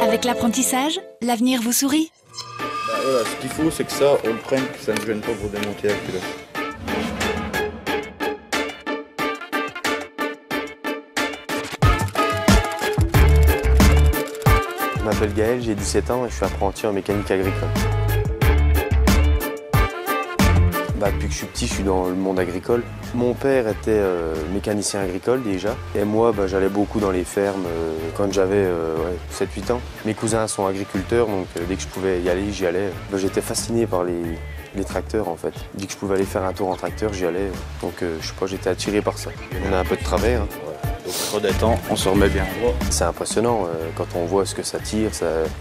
Avec l'apprentissage, l'avenir vous sourit. Voilà, ce qu'il faut, c'est que ça, on le prenne, que ça ne gêne pas pour démonter la culotte. Je m'appelle Gaël, j'ai 17 ans et je suis apprenti en mécanique agricole. Depuis que je suis petit, je suis dans le monde agricole. Mon père était mécanicien agricole déjà. Et moi, j'allais beaucoup dans les fermes quand j'avais 7-8 ans. Mes cousins sont agriculteurs, donc dès que je pouvais y aller, j'y allais. J'étais fasciné par les tracteurs en fait. Dès que je pouvais aller faire un tour en tracteur, j'y allais. Donc je sais pas, j'étais attiré par ça. On a un peu de travers. Hein. Donc trop d'étang, on se remet bien droit. C'est impressionnant quand on voit ce que ça tire.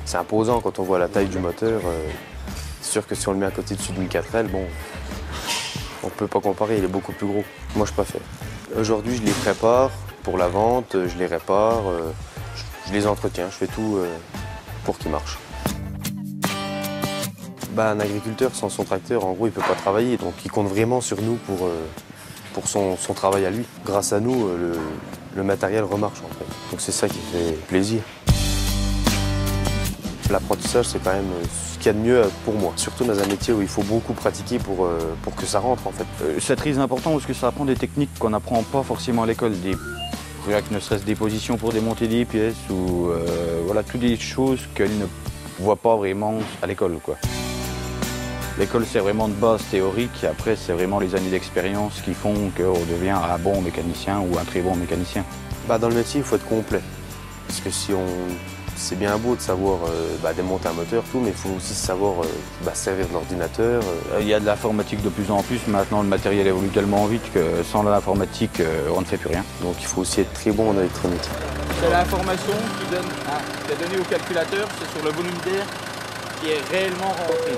C'est imposant quand on voit la taille du moteur. C'est sûr que si on le met à côté dessus d'une 4L, bon... On ne peut pas comparer, il est beaucoup plus gros. Moi, je préfère. Aujourd'hui, je les prépare pour la vente, je les répare, je les entretiens, je fais tout pour qu'ils marchent. Un agriculteur, sans son tracteur, en gros, il ne peut pas travailler. Donc, il compte vraiment sur nous pour son travail à lui. Grâce à nous, le matériel remarche, en fait. Donc, c'est ça qui fait plaisir. L'apprentissage, c'est quand même ce qu'il y a de mieux pour moi. Surtout dans un métier où il faut beaucoup pratiquer pour que ça rentre, en fait. C'est très important parce que ça apprend des techniques qu'on n'apprend pas forcément à l'école. Ne serait-ce des positions pour démonter des pièces ou voilà, toutes des choses qu'elles ne voient pas vraiment à l'école, quoi. L'école, c'est vraiment de base théorique. Après, c'est vraiment les années d'expérience qui font qu'on devient un bon mécanicien ou un très bon mécanicien. Dans le métier, il faut être complet. Parce que c'est bien beau de savoir démonter un moteur, tout, mais il faut aussi savoir servir de l'ordinateur. Il y a de l'informatique de plus en plus. Maintenant, le matériel évolue tellement vite que sans l'informatique, on ne fait plus rien. Donc il faut aussi être très bon en électronique. C'est l'information qui est donnée au calculateur, c'est sur le volume d'air qui est réellement rentré.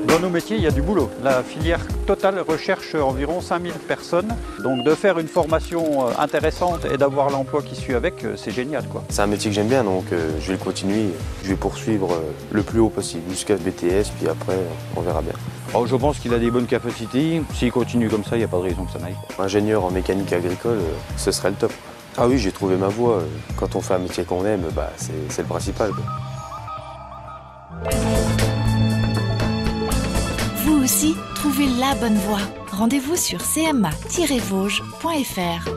Dans nos métiers, il y a du boulot. La filière Total recherche environ 5000 personnes. Donc de faire une formation intéressante et d'avoir l'emploi qui suit avec, c'est génial, quoi. C'est un métier que j'aime bien, donc je vais le continuer. Je vais poursuivre le plus haut possible, jusqu'à BTS, puis après, on verra bien. Alors, je pense qu'il a des bonnes capacités. S'il continue comme ça, il n'y a pas de raison que ça n'aille pas. Ingénieur en mécanique agricole, ce serait le top. Ah oui, j'ai trouvé ma voie. Quand on fait un métier qu'on aime, c'est le principal, quoi. Vous aussi, trouvez la bonne voie. Rendez-vous sur cma-vosges.fr.